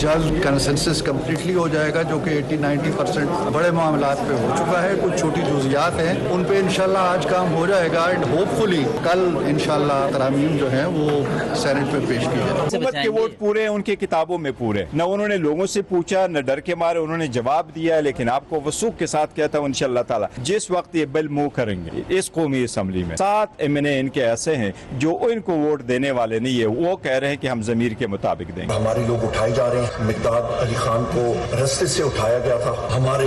जल्द consensus completely हो जाएगा, जो कि 80-90% बड़े मामलात पे हो चुका है। कुछ छोटी जुजियात हैं, उन पे इंशाल्लाह आज काम हो जाएगा एंड होपफुली कल इंशाल्लाह तरामीम जो है वो सेनेट में पेश की जाएगी। हुकूमत के वोट पूरे, उनकी किताबों में पूरे। न उन्होंने लोगों से पूछा, न डर के मारे उन्होंने जवाब दिया। लेकिन आपको वसूख के साथ कहता हूँ इंशाअल्लाह ताला जिस वक्त ये बिल मूव करेंगे इस कौमी असम्बली में, 7 एमएनए इनके ऐसे हैं जो इनको वोट देने वाले नहीं है, वो कह रहे हैं कि हम जमीर के मुताबिक देंगे। हमारे लोग उठाए जा रहे हैं। मिकदाद अली खान को रस्ते से उठाया गया था। हमारे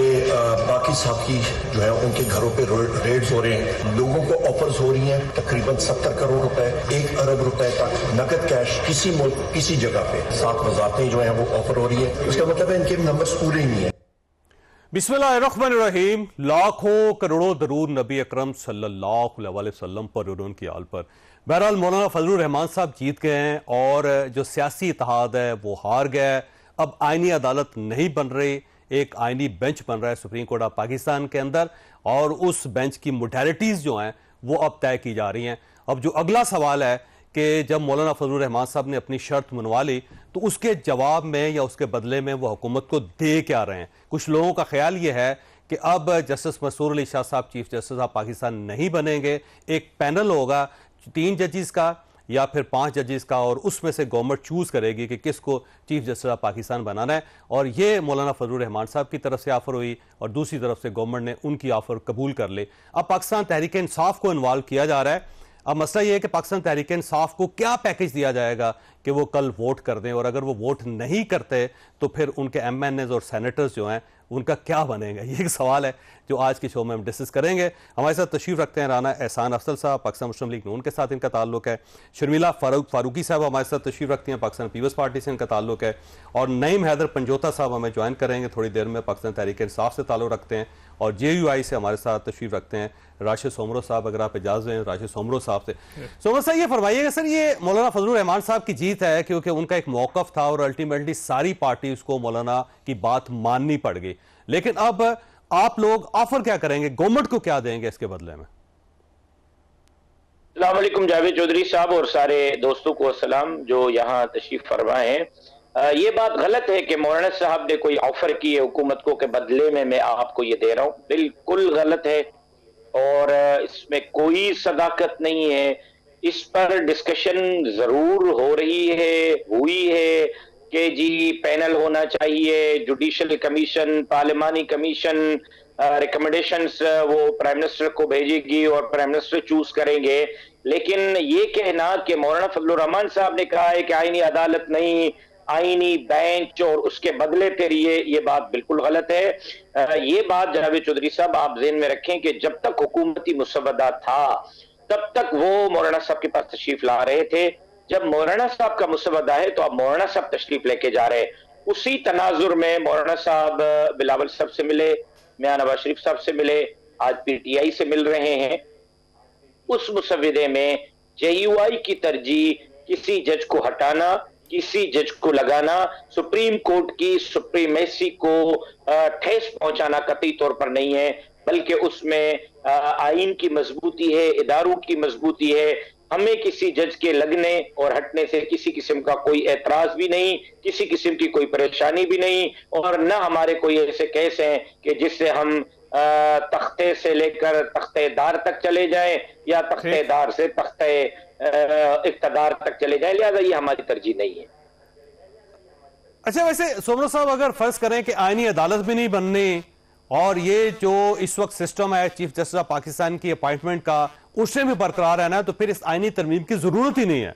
बाकी साथी जो है उनके घरों पे रेड्स हो रहे हैं। लोगों को ऑफर्स हो रही हैं तकरीबन 70 करोड़ रुपए, 1 अरब रुपए तक नकद कैश किसी मुल्क किसी जगह पे 7 वजारतें जो है वो ऑफर हो रही है। इसका मतलब है इनके नंबर्स पूरे ही नहीं है। बिस्मिल्लाहिर्रहमानिर्रहीम। लाखों करोड़ों दरूद नबी अकरम सल्लल्लाहु अलैहि वसल्लम पर और उनकी आल पर। बहरहाल मौलाना फजलुर रहमान साहब जीत गए हैं और जो सियासी इत्तेहाद है वो हार गया है। अब आईनी अदालत नहीं बन रही, एक आईनी बेंच बन रहा है सुप्रीम कोर्ट ऑफ पाकिस्तान के अंदर, और उस बेंच की मोडालिटीज़ जो हैं वो अब तय की जा रही हैं। अब जो अगला सवाल है कि जब मौलाना फजलुर रहमान साहब ने अपनी शर्त मनवा ली तो उसके जवाब में या उसके बदले में वो हुकूमत को दे क्या रहे हैं। कुछ लोगों का ख्याल ये है कि अब जस्टिस मंसूर अली शाह साहब चीफ जस्टिस ऑफ पाकिस्तान नहीं बनेंगे, एक पैनल होगा 3 जजेस का या फिर 5 जजेस का, और उसमें से गवर्नमेंट चूज करेगी कि किसको चीफ जस्टिस ऑफ पाकिस्तान बनाना है। और ये मौलाना फजलुर रहमान साहब की तरफ से ऑफर हुई और दूसरी तरफ से गवर्नमेंट ने उनकी ऑफर कबूल कर ली। अब पाकिस्तान तहरीक इंसाफ को इन्वॉल्व किया जा रहा है। अब मसला यह है कि पाकिस्तान तहरीक इंसाफ को क्या पैकेज दिया जाएगा कि वो कल वोट कर दें, और अगर वो वोट नहीं करते तो फिर उनके एमएनएज और सेनेटर्स जो हैं उनका क्या बनेगा। ये एक सवाल है जो आज के शो में हम डिस्कस करेंगे। हमारे साथ तशरीफ रखते हैं राना एहसान अफजल साहब, पाकिस्तान मुस्लिम लीग नून के साथ इनका ताल्लुक है। शर्मिला फारूकी साहब हमारे साथ तशरीफ रखती हैं, पाकिस्तान पीपल्स पार्टी से इनका ताल्लुक है। और नईम हैदर पंजोता साहब हमें ज्वाइन करेंगे थोड़ी देर में, पाकिस्तान तहरीक इंसाफ से ताल्लुक रखते हैं। और JUI से हमारे साथ तशरीफ रखते हैं राशिद सोमरो साहब, अगर आप इजाज़त दें राशिद सोमरो साहब से। सोमरो साहब ये फरमाइएगा सर, ये मौलाना फजलुर रहमान साहब की जीत है क्योंकि उनका एक मौक़िफ़ था और अल्टीमेटली सारी पार्टी उसको मौलाना की बात माननी पड़ गई, लेकिन अब आप लोग ऑफर क्या करेंगे, गवर्नमेंट को क्या देंगे इसके बदले में? अस्सलाम वालेकुम जावेद चौधरी साहब और सारे दोस्तों को अस्सलाम जो यहाँ तशरीफ फरमाए हैं। ये बात गलत है कि मौलाना साहब ने कोई ऑफर की है हुकूमत को के बदले में मैं आपको ये दे रहा हूँ, बिल्कुल गलत है और इसमें कोई सदाकत नहीं है। इस पर डिस्कशन जरूर हो रही है, हुई है कि जी पैनल होना चाहिए, जुडिशल कमीशन, पार्लिमानी कमीशन रिकमेंडेशंस वो प्राइम मिनिस्टर को भेजेगी और प्राइम मिनिस्टर चूज करेंगे। लेकिन ये कहना कि मौलाना फजलुर रहमान साहब ने कहा है कि आईनी अदालत नहीं, आईनी बेंच और उसके बदले तेरी ये बात बिल्कुल गलत है। ये बात जावेद चौधरी साहब आप ज़हन में रखें कि जब तक हुकूमती मुसवदा था तब तक वो मौलाना साहब के पास तशरीफ ला रहे थे। जब मौलाना साहब का मुसवदा है तो अब मौलाना साहब तशरीफ लेके जा रहे हैं। उसी तनाजुर में मौलाना साहब बिलावल साहब से मिले, मियां नवाज शरीफ साहब से मिले, आज PTI से मिल रहे हैं। उस मुसवदे में JUI की तरजीह किसी जज को हटाना, किसी जज को लगाना, सुप्रीम कोर्ट की सुप्रीमेसी को ठेस पहुंचाना कतई तौर पर नहीं है, बल्कि उसमें आइन की मजबूती है, इदारों की मजबूती है। हमें किसी जज के लगने और हटने से किसी किस्म का कोई एतराज भी नहीं, किसी किस्म की कोई परेशानी भी नहीं, और न हमारे कोई ऐसे केस हैं कि जिससे हम तख्ते से लेकर तख्तेदार तक चले जाएं या तख्तेदार से तख्ते इक़्तिदार तक चले जाएं, लिहाजा ये हमारी तरजीह नहीं है। अच्छा, वैसे सोमरो साहब अगर फर्ज करें कि आईनी अदालत भी नहीं बननी और ये जो इस वक्त सिस्टम है चीफ जस्टिस ऑफ पाकिस्तान की अपॉइंटमेंट का उससे भी बरकरार रहना है, तो फिर इस आईनी तरमीम की जरूरत ही नहीं है।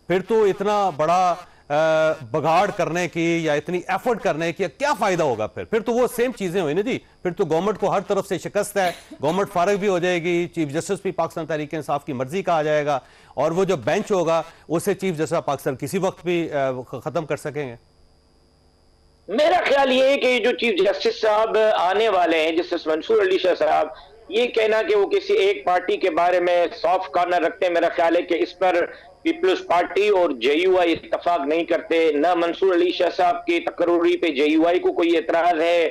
फिर तो इतना बड़ा बगाड़ करने की या इतनी एफर्ट करने की क्या फायदा होगा? फिर तो वो सेम चीजें हुई ना जी। फिर तो गवर्नमेंट को हर तरफ से शिकस्त है, गवर्नमेंट फारग भी हो जाएगी, चीफ जस्टिस भी पाकिस्तान तहरीक इंसाफ की मर्जी का आ जाएगा, और वो जो बेंच होगा उसे चीफ जस्टिस ऑफ पाकिस्तान किसी वक्त भी खत्म कर सकेंगे। मेरा ख्याल ये है कि जो चीफ जस्टिस साहब आने वाले हैं, जस्टिस मंसूर अली शाह साहब, ये कहना कि वो किसी एक पार्टी के बारे में सॉफ्ट कॉर्नर रखते हैं, मेरा ख्याल है कि इस पर पीपल्स पार्टी और JUI इत्तफाक नहीं करते। न मंसूर अली शाह साहब की तकर्री पे JUI को कोई एतराज है,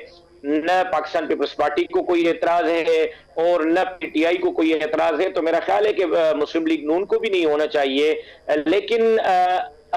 न पाकिस्तान पीपल्स पार्टी को कोई एतराज है, और न PTI को कोई एतराज है। तो मेरा ख्याल है कि मुस्लिम लीग नून को भी नहीं होना चाहिए। लेकिन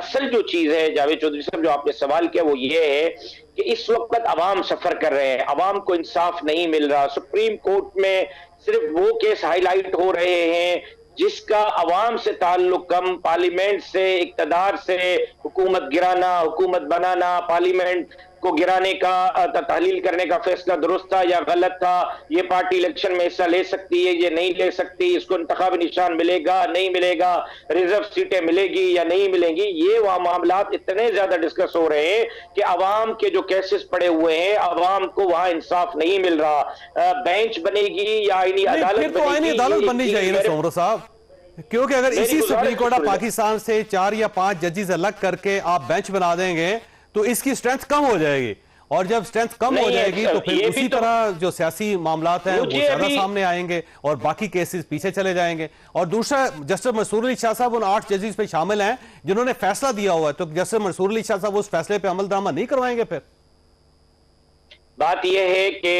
असल जो चीज है जावेद चौधरी साहब, जो आपने सवाल किया वो ये है कि इस वक्त अवाम सफर कर रहे हैं, अवाम को इंसाफ नहीं मिल रहा। सुप्रीम कोर्ट में सिर्फ वो केस हाईलाइट हो रहे हैं जिसका अवाम से ताल्लुक कम, पार्लियामेंट से, इक्तदार से, हुकूमत गिराना, हुकूमत बनाना, पार्लियामेंट को गिराने का तहलील करने का फैसला दुरुस्त था या गलत था, ये पार्टी इलेक्शन में हिस्सा ले सकती है, ये नहीं ले सकती, इसको इंतखाबी निशान मिलेगा नहीं मिलेगा, रिजर्व सीटें मिलेगी या नहीं मिलेंगी, ये वह मामला इतने ज्यादा डिस्कस हो रहे हैं कि अवाम के जो केसेस पड़े हुए हैं, अवाम को वहां इंसाफ नहीं मिल रहा। बेंच बनेगी या आईनी अदालत तो आईनी अदालत बननी चाहिए ना सोमरो साहब, क्योंकि अगर इसी सुप्रीम कोर्ट ऑफ पाकिस्तान से 4 या 5 जजेस अलग करके आप बेंच बना देंगे तो इसकी स्ट्रेंथ कम हो जाएगी, और जब स्ट्रेंथ कम हो जाएगी तो फिर उसी तरह जो सियासी मामलात हैं वो ज्यादा सामने आएंगे और बाकी केसेस पीछे चले जाएंगे। और दूसरा, जस्टिस मंसूर अली शाह साहब उन 8 जजेस पे शामिल हैं जिन्होंने फैसला दिया हुआ है, तो जस्टिस मंसूर अली शाह साहब उस फैसले पे अमल दरामद नहीं करवाएंगे? फिर बात यह है कि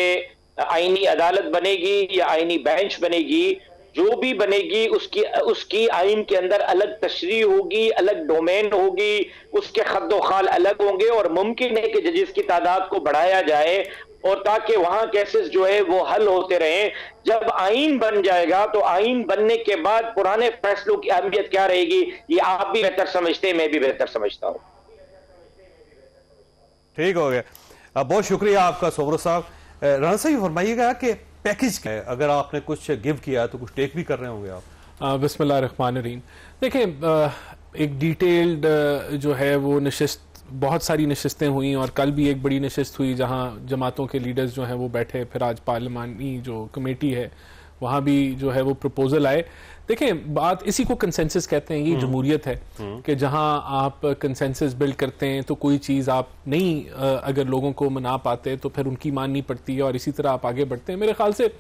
आईनी अदालत बनेगी या आईनी बेंच बनेगी, जो भी बनेगी उसकी आइन के अंदर अलग तशरीह होगी, अलग डोमेन होगी, उसके खद्दो खाल अलग होंगे, और मुमकिन है कि जजेस की तादाद को बढ़ाया जाए और ताकि वहां केसेस जो है वो हल होते रहें। जब आइन बन जाएगा तो आइन बनने के बाद पुराने फैसलों की अहमियत क्या रहेगी, ये आप भी बेहतर समझते हैं, मैं भी बेहतर समझता हूं। ठीक हो गया, बहुत शुक्रिया आपका सोमरो साहब। राना साहब फरमाइएगा कि पैकेज अगर आपने कुछ गिव किया तो कुछ टेक भी कर रहे होंगे आप? बिस्मिल्लाहिर्रहमानिर्रहीम। देखें, एक डिटेल्ड जो है वो नशिस्त, बहुत सारी नशिस्तें हुई और कल भी एक बड़ी नशिस्त हुई जहां जमातों के लीडर्स जो हैं वो बैठे, फिर आज पार्लिमानी जो कमेटी है वहां भी जो है वो प्रपोजल आए। देखें, बात इसी को कंसेंसस कहते हैं, ये जमहूरियत है कि जहां आप कंसेंसस बिल्ड करते हैं तो कोई चीज़ आप नहीं अगर लोगों को मना पाते तो फिर उनकी माननी पड़ती है और इसी तरह आप आगे बढ़ते हैं। मेरे ख्याल से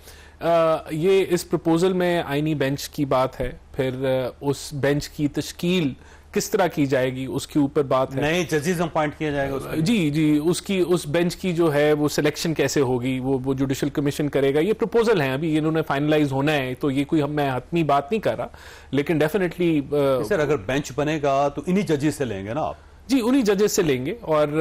ये इस प्रपोजल में आईनी बेंच की बात है, फिर उस बेंच की तश्कील किस तरह की जाएगी उसके ऊपर बात है, नए जजेस अपॉइंट किया जाएगा जी उसकी उस बेंच की जो है वो सिलेक्शन कैसे होगी, वो जुडिशल कमीशन करेगा। ये प्रपोजल है, अभी इन्होंने फाइनलाइज होना है, तो ये कोई मैं हतमी बात नहीं कर रहा, लेकिन डेफिनेटली सर अगर बेंच बनेगा तो इन्हीं जजेस से लेंगे ना आप? जी, उन्हीं जजेस से लेंगे और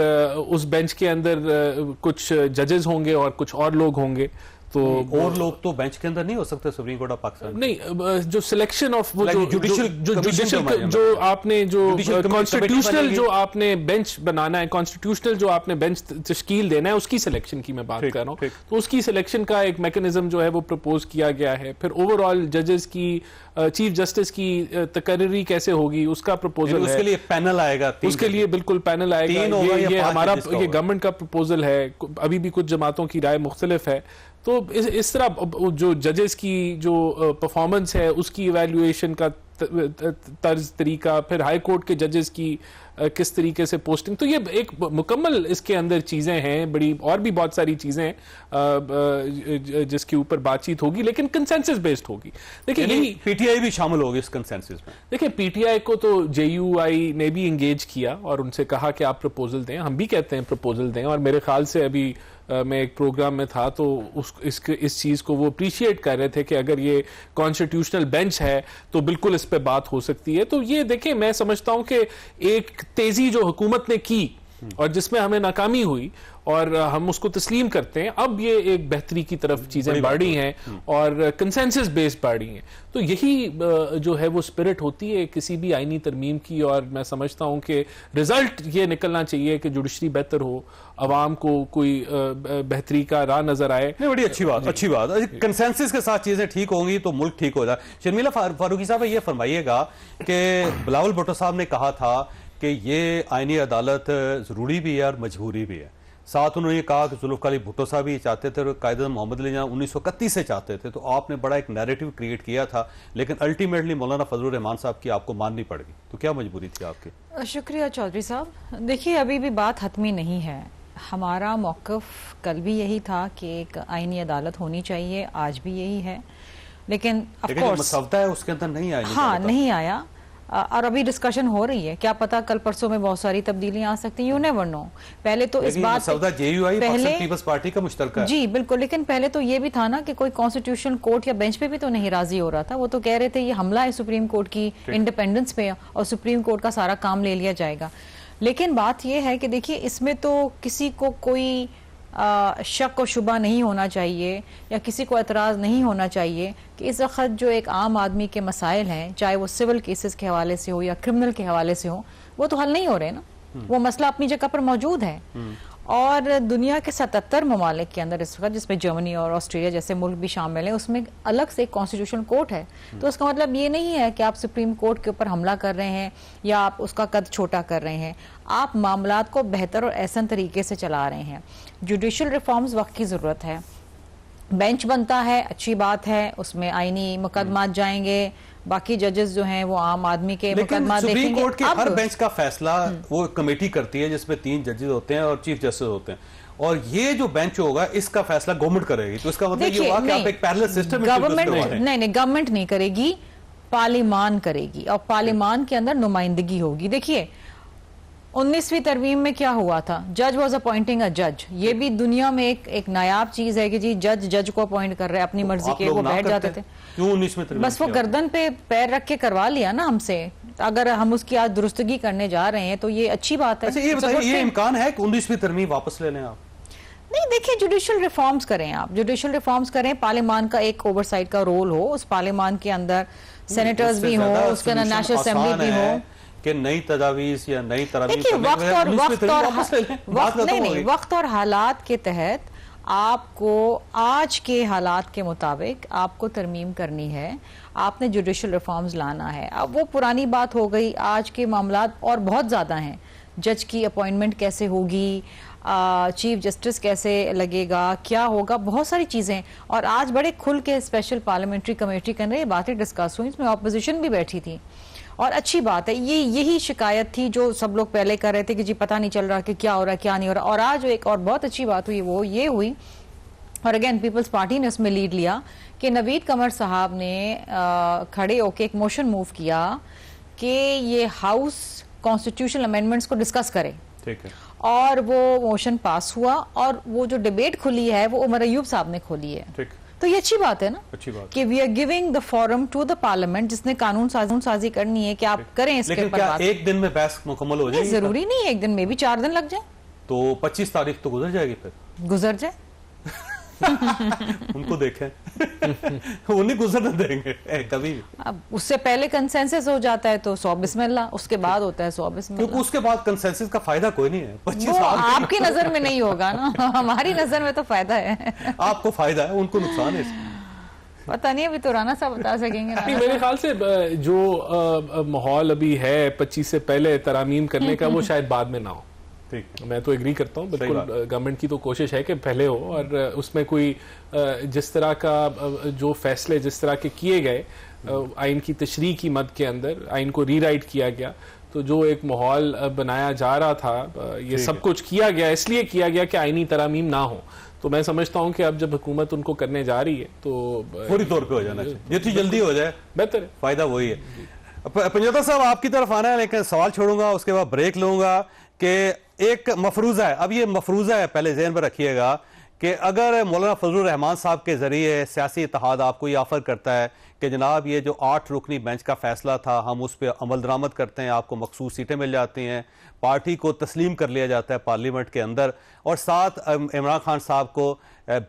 उस बेंच के अंदर कुछ जजेस होंगे और कुछ और लोग होंगे, तो और लोग तो बेंच के अंदर नहीं हो सकते सुप्रीम कोर्ट ऑफ पाकिस्तान? नहीं, जो सिलेक्शन ऑफ वो जुडिशल जो आपने जो कॉन्स्टिट्यूशनल जो आपने बेंच बनाना है, कॉन्स्टिट्यूशनल जो आपने बेंच तश्कील देना है, उसकी सिलेक्शन की मैं बात कर रहा हूँ। तो उसकी सिलेक्शन का एक मैकेनिज्म जो है वो प्रपोज किया गया है। फिर ओवरऑल जजेस की, चीफ जस्टिस की तकर्री कैसे होगी उसका प्रपोजल है। उसके लिए पैनल आएगा, उसके लिए बिल्कुल पैनल आएगा। ये हमारा ये गवर्नमेंट का प्रपोजल है, अभी भी कुछ जमातों की राय मुख्तलिफ है। तो इस तरह जो जजेस की जो परफॉर्मेंस है उसकी इवैल्यूएशन का तर्ज तरीका, फिर हाई कोर्ट के जजेस की किस तरीके से पोस्टिंग, तो ये एक मुकम्मल इसके अंदर चीजें हैं, बड़ी और भी बहुत सारी चीजें हैं जिसके ऊपर बातचीत होगी, लेकिन कंसेंसस बेस्ड होगी। देखिए, यही पीटीआई भी शामिल होगी इस कंसेंसस में। देखिए, पीटीआई को तो जेयूआई ने भी इंगेज किया और उनसे कहा कि आप प्रपोजल दें, हम भी कहते हैं प्रपोजल दें, और मेरे ख्याल से अभी मैं एक प्रोग्राम में था तो इस चीज को वो अप्रिशिएट कर रहे थे कि अगर ये कॉन्स्टिट्यूशनल बेंच है तो बिल्कुल इस पे बात हो सकती है। तो ये देखें, मैं समझता हूं कि एक तेजी जो हुकूमत ने की और जिसमें हमें नाकामी हुई और हम उसको तस्लीम करते हैं, अब ये एक बेहतरी की तरफ चीजें बढ़ी हैं और कंसेंसस बेस्ड बढ़ी हैं। तो यही जो है वो स्पिरिट होती है किसी भी आईनी तरमीम की, और मैं समझता हूं कि रिजल्ट ये निकलना चाहिए कि जुडिशरी बेहतर हो, अवाम को कोई बेहतरी का राह नजर आए। नहीं, बड़ी अच्छी बात, अच्छी बात। कंसेंसस के साथ चीजें ठीक होंगी तो मुल्क ठीक हो जाए। शर्मिला फारूकी साहब, ये फरमाइएगा कि बिलावल भुट्टो साहब ने कहा था कि ये आईनी अदालत जरूरी भी है और मजबूरी भी है। साथ उन्होंने कहा कि जुल्फ़िकार अली भुट्टो साहब ही चाहते थे और कायदे मोहम्मद अली 1931 से चाहते थे, तो आपने बड़ा एक नैरेटिव क्रिएट किया था, लेकिन अल्टीमेटली मौलाना फजलुर रहमान साहब की आपको माननी पड़ गई, तो क्या मजबूरी थी आपकी? शुक्रिया चौधरी साहब। देखिए, अभी भी बात हतमी नहीं है। हमारा मौक़िफ़ कल भी यही था कि एक आईनी अदालत होनी चाहिए, आज भी यही है, लेकिन ऑफ कोर्स मसवदा है उसके अंदर नहीं आया। हाँ, नहीं आया। और अभी डिस्कशन हो रही है, क्या पता कल परसों में बहुत सारी तब्दीलियां आ सकती हैं, यू नेवर नो। पहले तो इस बात JUI पहले पीपल्स पार्टी का मुश्तरका है। जी बिल्कुल, लेकिन पहले तो ये भी था ना कि कोई कॉन्स्टिट्यूशनल कोर्ट या बेंच पे भी तो नहीं राजी हो रहा था। वो तो कह रहे थे ये हमला है सुप्रीम कोर्ट की इंडिपेंडेंस पे और सुप्रीम कोर्ट का सारा काम ले लिया जाएगा। लेकिन बात यह है कि देखिए इसमें तो किसी को कोई शक और शुबा नहीं होना चाहिए या किसी को एतराज़ नहीं होना चाहिए कि इस वक्त जो एक आम आदमी के मसाइल हैं, चाहे वो सिविल केसेस के हवाले से हो या क्रिमिनल के हवाले से हो, वो तो हल नहीं हो रहे ना। वो मसला अपनी जगह पर मौजूद है। और दुनिया के 77 ममालिक के अंदर इस वक्त, जिसमें जर्मनी और ऑस्ट्रेलिया जैसे मुल्क भी शामिल हैं, उसमें अलग से एक कॉन्स्टिट्यूशनल कोर्ट है। तो उसका मतलब ये नहीं है कि आप सुप्रीम कोर्ट के ऊपर हमला कर रहे हैं या आप उसका कद छोटा कर रहे हैं। आप मामलात को बेहतर और ऐसा तरीके से चला रहे हैं। जुडिशल रिफॉर्म्स वक्त की ज़रूरत है। बेंच बनता है, अच्छी बात है, उसमें आईनी मुकदमात जाएंगे, बाकी जजेस जो हैं वो आम आदमी के मुकदमा देखेंगे। सुप्रीम कोर्ट के हर बेंच का फैसला वो कमेटी करती है जिसमें 3 जजेस होते हैं और चीफ जस्टिस होते हैं, और ये जो बेंच होगा इसका फैसला गवर्नमेंट करेगी। तो इसका मतलब ये हुआ कि आप एक पैरेलल सिस्टम गवर्नमेंट नहीं गवर्नमेंट नहीं करेगी, पार्लिमान करेगी और पार्लिमान के अंदर नुमाइंदगी होगी। देखिए 19वीं तरमीम में क्या हुआ था, जज वॉज अपॉइंटिंग अ जज। ये भी दुनिया में एक नायाब चीज है कि जी जज को अपॉइंट कर रहे हैं अपनी मर्जी के, वो बैठ जाते थे। क्यों 19वीं तरमीम? बस वो गर्दन पे पैर रख के करवा लिया ना हमसे। अगर हम उसकी आज दुरुस्तगी करने जा रहे हैं तो ये अच्छी बात है। अच्छा ये बताइए, ये इम्कान है कि 19वीं तरमीम वापस ले लें आप? नहीं, देखिए जुडिशल रिफॉर्म्स करें आप, जुडिशल रिफॉर्म्स करें, पार्लियामान का एक ओवरसाइट का रोल हो, उस पार्लियामान के अंदर सेनेटर्स भी हो, उसके अंदर नेशनल असेंबली भी हो कि नई तजावीज या नई तरमीम। देखिए वक्त और हालात के तहत आपको आज के हालात के मुताबिक आपको तरमीम करनी है, आपने जुडिशल रिफॉर्म्स लाना है। अब वो पुरानी बात हो गई, आज के मामलात और बहुत ज्यादा हैं। जज की अपॉइंटमेंट कैसे होगी, चीफ जस्टिस कैसे लगेगा, क्या होगा, बहुत सारी चीजें। और आज बड़े खुल के स्पेशल पार्लियामेंट्री कमेटी के अंदर ये बातें डिस्कस हुई, इसमें ऑपोजिशन भी बैठी थी और अच्छी बात है। यही शिकायत थी जो सब लोग पहले कर रहे थे कि जी पता नहीं चल रहा कि क्या हो रहा है क्या नहीं हो रहा। और आज एक और बहुत अच्छी बात हुई, वो ये हुई, और अगेन पीपल्स पार्टी ने उसमें लीड लिया कि नवीद कमर साहब ने खड़े होकर एक मोशन मूव किया कि ये हाउस कॉन्स्टिट्यूशनल अमेंडमेंट्स को डिस्कस करे। ठीक है। और वो मोशन पास हुआ और वो जो डिबेट खुली है वो उमर अयूब साहब ने खोली है। ठीक। तो ये अच्छी बात है ना, अच्छी बात कि we are giving the forum to the parliament, जिसने कानून साजी करनी है कि आप करें इसके लेकिन क्या एक दिन में बहस मुकम्मल हो जाएगी? जरूरी नहीं है एक दिन में, भी 4 दिन लग जाए तो 25 तारीख तो गुजर जाएगी, फिर गुजर जाए उनको देखें वो नहीं गुजरने देंगे कभी। अब उससे पहले कंसेंसस हो जाता है तो 100 बिस्मिल्लाह, उसके बाद होता है 100 बिस्मिल्लाह, क्योंकि उसके बाद कंसेंसस का फायदा कोई नहीं है। 25 साल आपकी नजर में नहीं होगा ना, हमारी नजर में तो फायदा है। आपको फायदा है, उनको नुकसान है इसमें। पता नहीं, अभी तो राना साहब बता सकेंगे ना। मेरे ख्याल से जो माहौल अभी है 25 से पहले तरामीम करने का, वो शायद बाद में ना हो। मैं तो एग्री करता हूँ, बिल्कुल गवर्नमेंट की तो कोशिश है कि पहले हो, और उसमें कोई जिस तरह का जो फैसले जिस तरह के किए गए आइन की तशरीह की मद के अंदर, आइन को रीराइट किया गया, तो जो एक माहौल बनाया जा रहा था, ये सब कुछ किया गया इसलिए किया गया कि आइनी तरामीम ना हो। तो मैं समझता हूँ कि अब जब हुकूमत उनको करने जा रही है तो फौरी तौर पे हो जाना चाहिए, जितनी जल्दी हो जाए बेहतर है, फायदा वही है। पंजाता साहब आपकी तरफ आना है, लेकिन सवाल छोड़ूंगा, उसके बाद ब्रेक लूंगा कि एक मफरूजा है, अब ये मफरूजा है, पहले ज़हन में रखिएगा कि अगर मौलाना फजलुर रहमान साहब के जरिए सियासी इत्तेहाद आपको ये ऑफर करता है कि जनाब ये जो 8 रुकनी बेंच का फैसला था हम उस पर अमल दरामद करते हैं, आपको मखसूस सीटें मिल जाती हैं, पार्टी को तस्लीम कर लिया जाता है पार्लियामेंट के अंदर, और साथ इमरान खान साहब को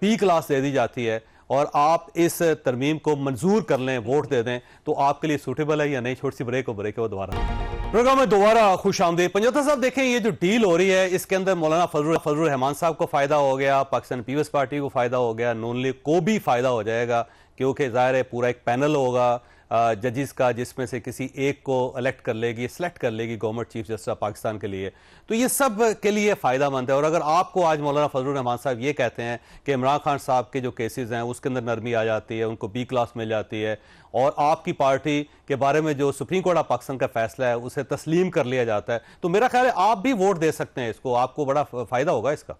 B क्लास दे दी जाती है, और आप इस तरमीम को मंजूर कर लें, वोट दे दें, तो आपके लिए सूटेबल है या नहीं? छोटी सी ब्रेक हो, ब्रेक है वो दोबारा प्रोग्राम में दोबारा खुश आमदीद। पंजाता साहब देखें, ये जो डील हो रही है इसके अंदर मौलाना फजलुर रहमान साहब को फायदा हो गया, पाकिस्तान पीपल्स पार्टी को फायदा हो गया, नून लीग को भी फायदा हो जाएगा, क्योंकि जाहिर है पूरा एक पैनल होगा जजेस का, जिसमें से किसी एक को इलेक्ट कर लेगी, सेलेक्ट कर लेगी गवर्नमेंट चीफ जस्टिस पाकिस्तान के लिए, तो ये सब के लिए फायदा मंद है। और अगर आपको आज मौलाना फजलुर रहमान साहब ये कहते हैं कि इमरान खान साहब के जो केसेस हैं उसके अंदर नरमी आ जाती है, उनको B क्लास मिल जाती है, और आपकी पार्टी के बारे में जो सुप्रीम कोर्ट ऑफ पाकिस्तान का फैसला है उसे तस्लीम कर लिया जाता है, तो मेरा ख्याल है आप भी वोट दे सकते हैं इसको, आपको बड़ा फायदा होगा इसका।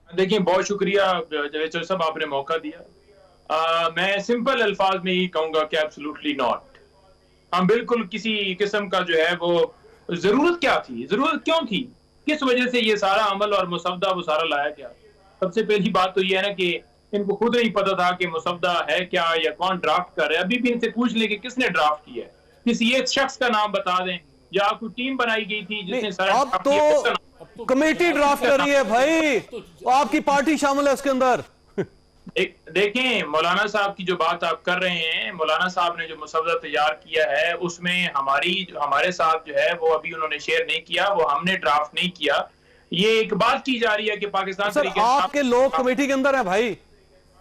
देखिए, बहुत शुक्रिया जावेद साहब, आपने मौका दिया। मैं सिंपल अल्फाज में ही कहूंगा कि एब्सोल्युटली नॉट। हम बिल्कुल किसी किस्म का जो है वो जरूरत क्या थी, जरूरत क्यों थी, किस वजह से ये सारा अमल और मुसवदा वो सारा लाया गया। सबसे पहली बात तो ये है ना कि इनको खुद नहीं पता था कि मुसवदा है क्या या कौन ड्राफ्ट कर रहा है। अभी भी इनसे पूछ ले कि किसने ड्राफ्ट किया है, किसी एक शख्स का नाम बता दें, या कोई टीम बनाई गई थी जिसने सारा अब तो कमेटी ड्राफ्ट कर रही है भाई, आपकी पार्टी शामिल है उसके अंदर। देखें मौलाना साहब की जो बात आप कर रहे हैं, मौलाना साहब ने जो मुसवदा तैयार किया है उसमें हमारे साथ जो है वो अभी उन्होंने शेयर नहीं किया, वो हमने ड्राफ्ट नहीं किया। ये एक बात की जा रही है कि पाकिस्तान सर आपके लोग कमेटी के अंदर हैं भाई।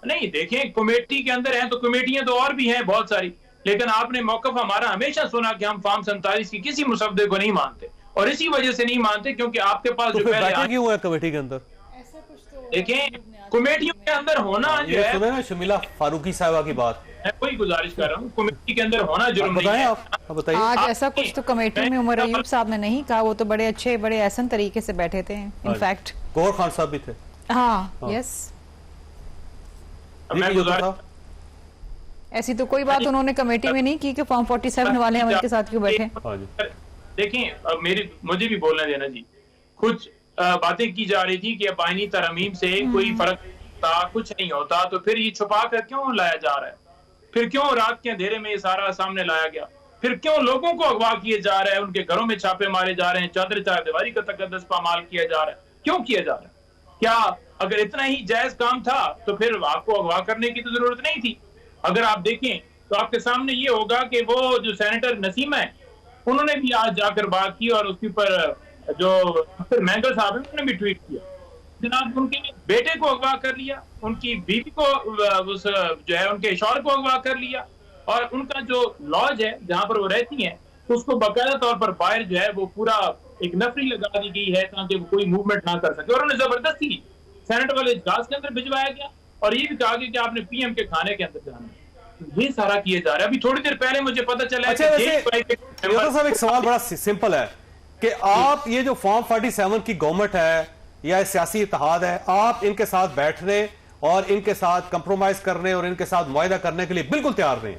नहीं देखें, कमेटी के अंदर हैं तो कमेटियां तो और भी हैं बहुत सारी, लेकिन आपने मौकफ हमारा हमेशा सुना कि हम फॉर्म 47 की किसी मुसवदे को नहीं मानते, और इसी वजह से नहीं मानते क्योंकि आपके पास तो जो बैठे क्यों है कमेटी के अंदर? देखें कमेटियों के अंदर होना जो है, सुने ना शमीला फारूकी साहिबा की बात, मैं कोई गुजारिश कर रहा हूँ, कमेटी के अंदर होना जरूरी बताएं है। आप बताइए। आज ऐसा कुछ तो कमेटी में उमर अयूब साहब ने नहीं कहा, वो तो बड़े अच्छे बड़े एहसन तरीके से बैठे थे। इनफैक्ट गौहर खान साहब भी थे। हाँ यस, मैं गुजारिश, ऐसी तो कोई बात उन्होंने कमेटी में नहीं की कि फॉर्म 47 वाले हमारे के साथ क्यों बैठे। देखें मुझे भी बोलने देना जी, कुछ बातें की जा रही थी कि अब आईनी तरमीम से कोई फर्क था, कुछ नहीं होता, तो फिर ये छुपा कर क्यों लाया जा रहा है, फिर क्यों रात के अंधेरे में ये सारा सामने लाया गया, फिर क्यों लोगों को अगवा किए जा रहे हैं, उनके घरों में छापे मारे जा रहे हैं, चादर चारदीवारी का तकद्दस पामाल किया जा रहा है, क्यों किया जा रहा है? क्या अगर इतना ही जायज काम था तो फिर आपको अगवा करने की तो जरूरत नहीं थी। अगर आप देखें तो आपके सामने ये होगा कि वो जो सेनेटर नसीमा है उन्होंने भी आज जाकर बात की, और उसके ऊपर जो महंगल साहब है उन्होंने भी ट्वीट किया, जनाब उनके बेटे को अगवा कर लिया, उनकी बीवी को उस जो है उनके शौहर को अगवा कर लिया, और उनका जो लॉज है जहां पर वो रहती हैं उसको बाकायदा तौर पर बाहर जो है वो पूरा एक नफरी लगा दी गई है ताकि वो कोई मूवमेंट ना कर सके, और उन्हें जबरदस्ती सेनेट वाले इजलास के अंदर भिजवाया गया, और ये भी कहा गया कि आपने पीएम के खाने के अंदर जाना है। ये सारा किया जा रहा है। अभी थोड़ी देर पहले मुझे पता चला है साहब एक सवाल बड़ा सिंपल है कि आप ये जो फॉर्म 47 की गवर्नमेंट है या सियासी इत्तेहाद है, आप इनके साथ बैठने और इनके साथ कंप्रोमाइज करने और इनके साथ मुआहदा करने के लिए बिल्कुल तैयार नहीं।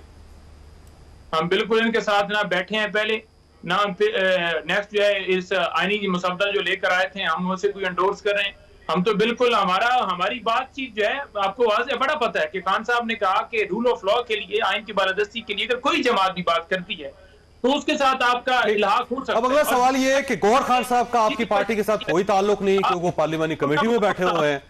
हम बिल्कुल इनके साथ ना बैठे हैं पहले ना नेक्स्ट जो है इस आईनी मुसवदा जो लेकर आए थे हम उसे कोई एंडोर्स कर रहे हैं। हम तो बिल्कुल हमारी बातचीत जो है आपको वाज़ेह बड़ा पता है कि खान साहब ने कहा कि रूल ऑफ लॉ के लिए, आइन की बालादस्ती के लिए अगर कोई जमात भी बात करती है तो उसके साथ आपका इल्हाक हो सकता है। अब अगला सवाल ये है कि गौहर खान साहब का आपकी पार्टी के साथ कोई ताल्लुक नहीं क्योंकि वो पार्लियामानी कमेटी में बैठे हुए हैं,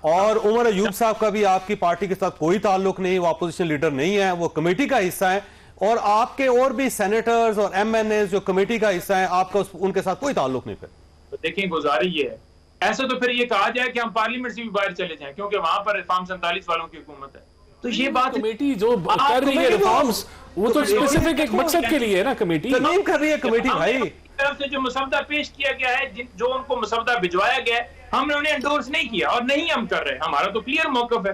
और उमर अयूब साहब का भी आपकी पार्टी के साथ कोई ताल्लुक नहीं, वो अपोजिशन लीडर नहीं है, वो कमेटी का हिस्सा है, और आपके और भी सेनेटर्स और एमएनए जो कमेटी का हिस्सा है, आपका उनके साथ कोई ताल्लुक नहीं। फिर देखिए गुजारिश ये है, ऐसा तो फिर ये कहा जाए कि हम पार्लियामेंट से भी बाहर चले जाएं क्योंकि वहां पर फॉर्म 47 वालों की हुकूमत है, तो ये बात कमेटी जो कर रही है रिफॉर्म्स वो तो स्पेसिफिक एक मकसद के लिए है ना, कमेटी नहीं कर रही है कमेटी भाई। तरफ से जो मुसवदा पेश किया गया है, जो उनको मुसवदा भिजवाया गया है, हमने उन्हें एंडोर्स नहीं किया और नहीं हम कर रहे, हमारा तो क्लियर मौकफ है।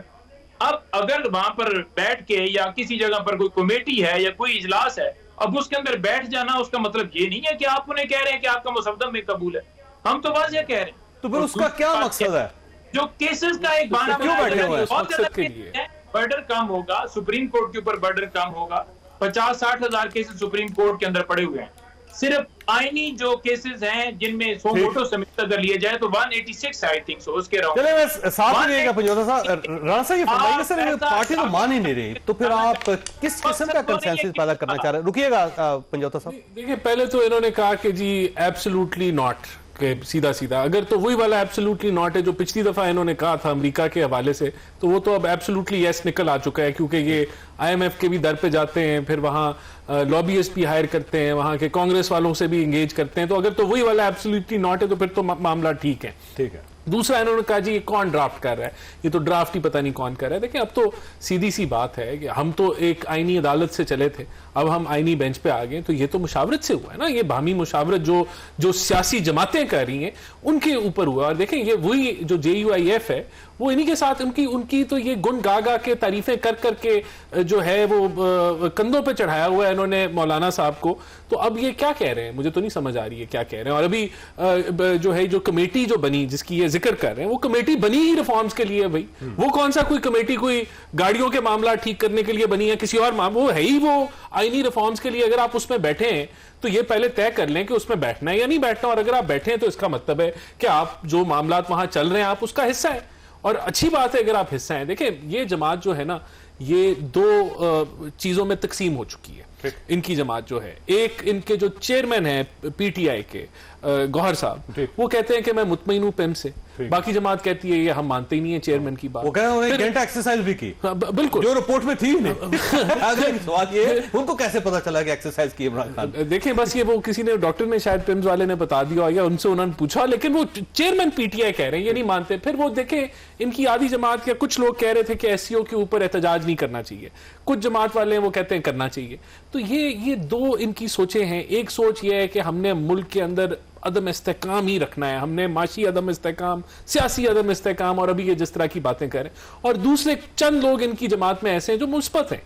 अब अगर वहां पर बैठ के या किसी जगह पर कोई कमेटी है या कोई इजलास है, अब उसके अंदर बैठ जाना उसका मतलब ये नहीं है कि आप उन्हें कह रहे हैं कि आपका मुसवदा में कबूल है, हम तो वाज़ेह कह रहे हैं। तो फिर उसका क्या मकसद है? जो केसेस का एक बहाना क्यों बैठे हुए हैं, बर्डर कम होगा, सुप्रीम कोर्ट के ऊपर बर्डर कम होगा, 50-60 हजार केसेस सुप्रीम कोर्ट के अंदर पड़े हुए हैं, सिर्फ आईनी जो केसेस हैं जिनमें 100 वोटों समेत अगर लिए जाए तो 186 आई थिंक सो उसके राउंड। चलिए मैं साथ में पंजोता साहब राणा साहब ये फरमाइए सर पार्टी तो मान ही नहीं रही, तो फिर आप किस किस्म का कंसेंसस पैदा करना चाह रहे हैं? रुकिएगा पंजोता साहब। देखिए पहले तो इन्होंने कहा कि जी एब्सोल्युटली नॉट, सीधा सीधा अगर तो वही वाला एब्सोल्युटली नॉट है जो पिछली दफा इन्होंने कहा था अमेरिका के हवाले से, तो वो तो अब एब्सोल्युटली यस निकल आ चुका है क्योंकि ये आईएमएफ के भी दर पे जाते हैं, फिर वहां लॉबीइस्ट भी हायर करते हैं, वहां के कांग्रेस वालों से भी एंगेज करते हैं, तो अगर तो वही वाला एब्सोल्युटली नॉट है तो फिर तो मामला ठीक है। ठीक है। दूसरा इन्होंने कहा जी ये कौन ड्राफ्ट कर रहा है, ये तो ड्राफ्ट ही पता नहीं कौन कर रहा है। देखिए अब तो सीधी सी बात है कि हम तो एक आईनी अदालत से चले थे, अब हम आईनी बेंच पे आ गए, तो ये तो मुशावरत से हुआ है ना, ये बाहमी मुशावरत जो सियासी जमातें कर रही हैं उनके ऊपर हुआ। और देखें ये वही जो JUIF है वो इन्हीं के साथ उनकी तो ये गुण गा गा के तारीफें कर करके जो है वो कंधों पे चढ़ाया हुआ है इन्होंने मौलाना साहब को। तो अब ये क्या कह रहे हैं, मुझे तो नहीं समझ आ रही है क्या कह रहे हैं। और अभी जो है जो कमेटी जो बनी जिसकी ये जिक्र कर रहे हैं, वो कमेटी बनी ही रिफॉर्म्स के लिए भाई। वो कौन सा कोई कमेटी कोई गाड़ियों के मामला ठीक करने के लिए बनी है, किसी और वो है ही वो आईनी रिफॉर्म्स के लिए। अगर आप उसमें बैठे हैं तो ये पहले तय कर लें कि उसमें बैठना है या नहीं बैठना, और अगर आप बैठे हैं तो इसका मतलब है कि आप जो मामला वहां चल रहे हैं आप उसका हिस्सा है, और अच्छी बात है अगर आप हिस्सा हैं। देखें ये जमात जो है ना, ये दो चीजों में तकसीम हो चुकी है इनकी जमात जो है। एक इनके जो चेयरमैन है पीटीआई के गौहर साहब, वो कहते हैं कि मैं मुतमईन हूं पेम से, बाकी जमात कहती है ये हम मानते ही नहीं है चेयरमैन की बात। वो कह रहे हैं घंटा एक्सरसाइज भी की, बिल्कुल जो रिपोर्ट में थी नहीं। सवाल ये उनको कैसे पता चला कि एक्सरसाइज की इमरान खान? देखें बस ये वो किसी ने डॉक्टर ने शायद पिम्स वाले ने बता दिया या उनसे उन्होंने पूछा, लेकिन वो चेयरमैन पीटीआई कह रहे हैं ये नहीं मानते। फिर वो देखें इनकी आधी जमात के कुछ लोग कह रहे थे कि एससीओ के ऊपर एहतजाज नहीं करना चाहिए, कुछ जमात वाले हैं वो कहते हैं करना चाहिए। तो ये दो इनकी सोचें हैं। एक सोच ये है कि हमने मुल्क के अंदर अदम इस्तेकाम ही रखना है, हमने माशी अदम इस्तेकाम, सियासी अदम इस्तेकाम, और अभी ये जिस तरह की बातें करें। और दूसरे चंद लोग इनकी जमात में ऐसे हैं जो मुस्बत हैं।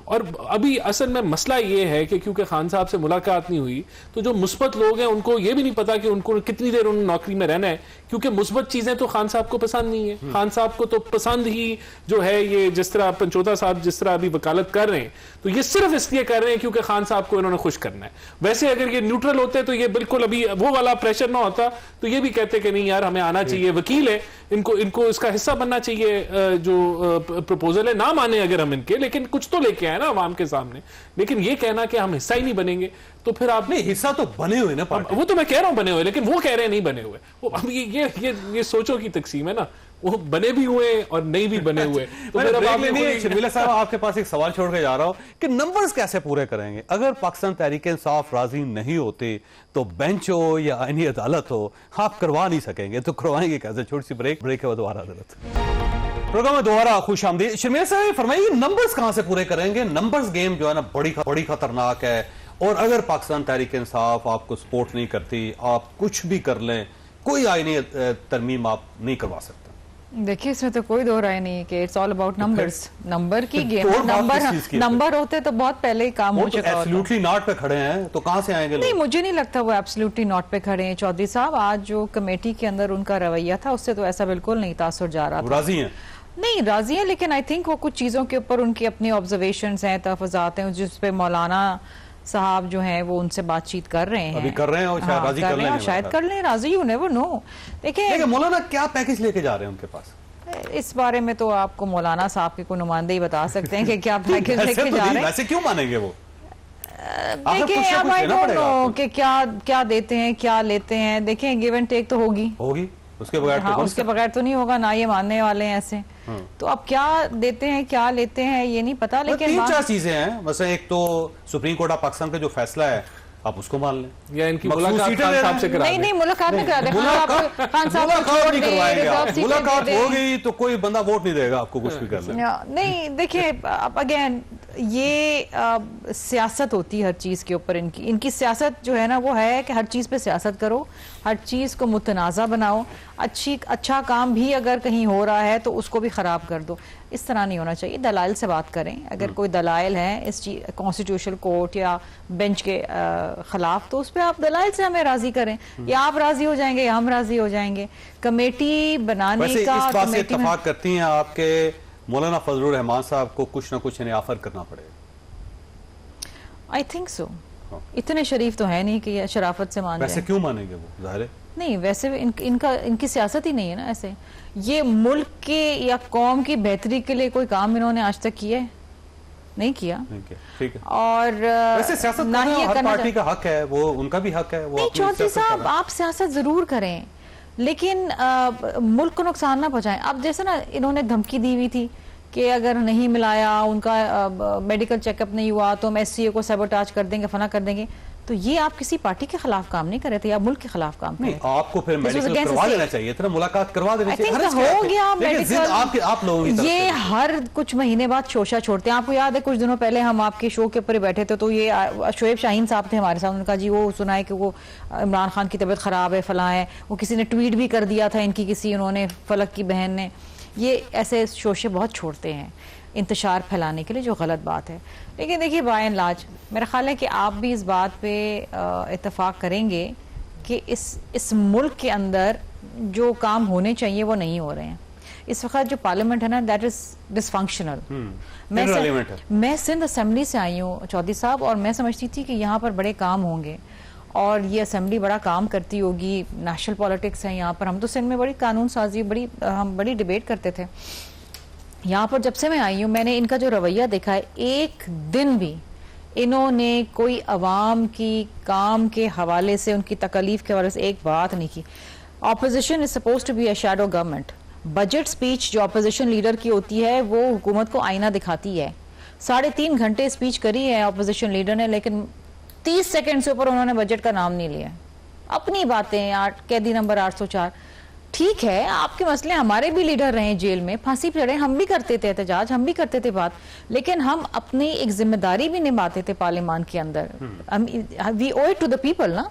और अभी असल में मसला ये है कि क्योंकि खान साहब से मुलाकात नहीं हुई, तो जो मुस्बत लोग हैं उनको ये भी नहीं पता कि उनको कितनी देर उन्होंने नौकरी में रहना है, क्योंकि मुस्बत चीजें तो खान साहब को पसंद नहीं है। खान साहब को तो पसंद ही जो है ये जिस तरह पंचोता साहब जिस तरह अभी वकालत कर रहे हैं, तो ये सिर्फ इसलिए कर रहे हैं क्योंकि खान साहब को इन्होंने खुश करना है। वैसे अगर ये न्यूट्रल होते तो ये बिल्कुल अभी वो वाला प्रेशर ना होता, तो ये भी कहते कि नहीं यार हमें आना चाहिए, वकील है, इनको इसका हिस्सा बनना चाहिए। जो प्रपोजल है ना माने अगर हम इनके, लेकिन कुछ तो लेके आए ना अवाम के सामने। लेकिन ये कहना कि हम हिस्सा ही नहीं बनेंगे, तो फिर आप नहीं, हिस्सा तो बने हुए ना पार्टी। वो तो मैं कह रहा हूं बने हुए, लेकिन वो कह रहे हैं नहीं बने हुए। वो अब ये सोचो की तकसीम है ना, वो बने भी हुए और नहीं भी बने हुए। तो फिर अब आप शर्मिला साहब आपके पास एक सवाल छोड़ के जा रहा हूं कि नंबर्स कैसे पूरे करेंगे? अगर पाकिस्तान तहरीक इंसाफ राजी नहीं होते तो बेंच हो या आईनी अदालत हो, आप करवा नहीं सकेंगे, तो करवाएंगे कैसे? छोटी सी ब्रेक है, दोबारा अदालत प्रोग्राम में दोबारा खुश आमदीद। शर्मिला साहब फरमाइए नंबर्स कहां से पूरे करेंगे? नंबर्स गेम जो है ना बड़ी खतरनाक है, और अगर पाकिस्तान तहरीक इंसाफ आपको सपोर्ट नहीं करती, आप कुछ भी कर लें, कोई आईनी तरमीम आप नहीं करवा सकते। देखिए इसमें तो कोई दो राय नहीं है कि it's all about numbers. Number की गेम, नंबर होते तो बहुत पहले ही काम हो चुका होता। एब्सोल्युटली नॉट पे खड़े हैं तो कहां से आएंगे? नहीं, मुझे नहीं लगता वो एब्सोल्युटली नॉट पे खड़े हैं चौधरी साहब। आज जो कमेटी के अंदर उनका रवैया था उससे तो ऐसा बिल्कुल नहीं तासुर जा रहा था। राजी हैं? नहीं राजी है, लेकिन आई थिंक वो कुछ चीजों के ऊपर उनकी अपनी ऑब्जर्वेशंस हैं, तहफ़्फ़ुज़ात हैं, जिस पे मौलाना साहब जो हैं वो उनसे बातचीत कर रहे हैं, अभी कर रहे हैं, और शायद राजी कर लेंगे, शायद कर लें, राजी यू नेवर नो। देखिए मौलाना क्या पैकेज लेके जा रहे हैं उनके पास? इस बारे में तो आपको मौलाना साहब के कोई नुमाइंदे ही बता सकते हैं कि क्या पैकेज लेके जा रहे हैं। वैसे क्यों मानेंगे वो? देखिए अब आई डोंट नो कि क्या देते हैं क्या लेते हैं। देखें गिव एंड टेक तो होगी, उसके बगैर हाँ, उसके बगैर तो नहीं होगा ना, ये मानने वाले हैं ऐसे। तो अब क्या देते हैं क्या लेते हैं ये नहीं पता, लेकिन 3-4 चीजें हैं। वैसे एक तो सुप्रीम कोर्ट ऑफ पाकिस्तान का जो फैसला है आप उसको मान लें, या इनकी मुलाकात खान साहब से करा दें। नहीं मुलाकात नहीं करा दें, मुलाकात हो गई तो कोई बंदा वोट नहीं देगा आपको कुछ भी करना। नहीं देखिए अब अगेन ये सियासत होती है हर चीज के ऊपर। इनकी सियासत जो है ना वो है कि हर चीज पे सियासत करो, हर चीज को मुतनाज़ा बनाओ, अच्छा काम भी अगर कहीं हो रहा है तो उसको भी खराब कर दो। इस तरह नहीं होना चाहिए। दलाइल से बात करें, अगर कोई दलाइल है इस कॉन्स्टिट्यूशनल कोर्ट या बेंच के खिलाफ, तो उस पर आप दलाइल से हमें राजी करें, या आप राजी हो जाएंगे या हम राजी हो जाएंगे। कमेटी बनाने का इस बात से इत्तेफाक करती हैं आपके मौलाना फजलुर रहमान साहब को कुछ ना कुछ इन्हें ऑफर करना पड़ेगा? I think so. इतने शरीफ तो है नहीं कि शराफत से मान जाए। वैसे क्यों मानेंगे वो? जाहिर है नहीं, वैसे इनकी सियासत ही नहीं है ना ऐसे। ये मुल्क के या कौम की बेहतरी के लिए कोई काम इन्होंने आज तक किया है? नहीं किया। ठीक है। और वैसे सियासत ना ही हर पार्टी का हक है, वो उनका भी हक है। वो चौधरी साहब आप सियासत जरूर करें, लेकिन मुल्क को नुकसान ना पहुंचाएं। अब जैसे ना इन्होंने धमकी दी हुई थी कि अगर नहीं मिलाया, उनका मेडिकल चेकअप नहीं हुआ तो हम एससीओ को सबोटाज कर देंगे, फना कर देंगे। तो ये आप किसी पार्टी के खिलाफ काम नहीं कर रहे थे, आप मुल्क के खिलाफ काम कर रहे थे। आपको फिर मेडिकल करवा लेना चाहिए था, मुलाकात करवा देनी चाहिए। हो गया मेडिकल, आप लोगों की ये हर कुछ महीने बाद शोशा छोड़ते हैं। आपको याद है कुछ दिनों पहले हम आपके शो के ऊपर बैठे थे, तो ये शोएब शाहीन साहब थे हमारे साथ, उन्होंने कहा जी वो सुना है कि वो इमरान खान की तबीयत खराब है, फलां है। वो किसी ने ट्वीट भी कर दिया था इनकी, किसी उन्होंने फलक की बहन ने ये ऐसे शोशे बहुत छोड़ते हैं इंतशार फैलाने के लिए, जो गलत बात है। लेकिन देखिए बाय एंड लार्ज मेरा ख्याल है कि आप भी इस बात पे इत्तेफाक करेंगे कि इस मुल्क के अंदर जो काम होने चाहिए वो नहीं हो रहे हैं। इस वक्त जो पार्लियामेंट है ना, दैट इज डिसफंक्शनल। मैं सिंध असेंबली से आई हूँ चौधरी साहब, और मैं समझती थी कि यहाँ पर बड़े काम होंगे और ये असेंबली बड़ा काम करती होगी, नेशनल पॉलिटिक्स है यहाँ पर। हम तो सिंध में बड़ी कानून साजी हम बड़ी डिबेट करते थे। यहाँ पर जब से मैं आई हूँ मैंने इनका जो रवैया देखा है, एक दिन भी इन्होंने कोई अवाम की काम के हवाले से, उनकी तकलीफ के हवाले से एक बात नहीं की। Opposition is suppose to be a shadow government. Budget speech जो ऑपोजिशन लीडर की होती है वो हुकूमत को आईना दिखाती है। 3.5 घंटे स्पीच करी है ऑपोजिशन लीडर ने, लेकिन 30 सेकंड से ऊपर उन्होंने बजट का नाम नहीं लिया। अपनी बातें, कैदी नंबर 804, ठीक है आपके मसले, हमारे भी लीडर रहे जेल में, फांसी पे चढ़े, हम भी करते थे एहतजाज, हम भी करते थे बात, लेकिन हम अपनी एक जिम्मेदारी भी निभाते थे पार्लियामान के अंदर। वी ओए टू द पीपल ना,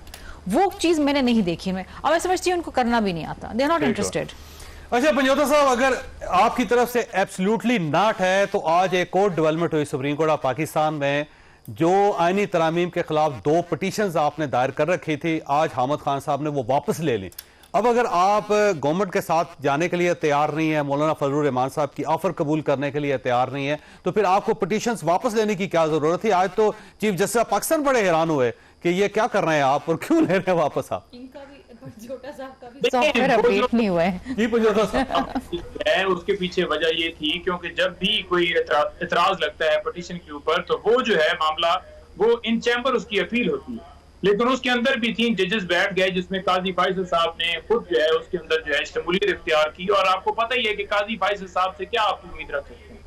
वो चीज मैंने नहीं देखी मैं, और मैं समझती हूँ उनको करना भी नहीं आता, दे आर नॉट इंटरेस्टेड। अच्छा पंजोता साहब, अगर आपकी तरफ से एब्सोल्युटली नॉट है तो आज एक और डेवलपमेंट हुई सुप्रीम कोर्ट ऑफ पाकिस्तान में, जो आईनी तरामीम के खिलाफ 2 पिटीशंस आपने दायर कर रखी थी, आज हामिद खान साहब ने वो वापस ले ली। अब अगर आप गवर्नमेंट के साथ जाने के लिए तैयार नहीं है, मौलाना फजलुर रहमान साहब की ऑफर कबूल करने के लिए तैयार नहीं है, तो फिर आपको पिटीशंस वापस लेने की क्या जरूरत थी? आज तो चीफ जस्टिस पाकिस्तान बड़े हैरान हुए कि ये क्या कर रहे हैं आप और क्यों ले रहे हैं वापस आप? सॉफ्टवेयर अपडेट नहीं हुआ है। उसके पीछे वजह ये थी क्योंकि जब भी कोई इतराज लगता है पिटीशन के ऊपर तो वो जो है मामला वो इन चैम्बर उसकी अपील होती है, लेकिन उसके अंदर भी 3 जजेस बैठ गए जिसमें काजी फैसल साहब ने खुद जो है उसके अंदर जो है शमूलियत इख्तियार की। और आपको पता ही है कि काजी फैसल साहब से क्या आप उम्मीद रख सकते हैं,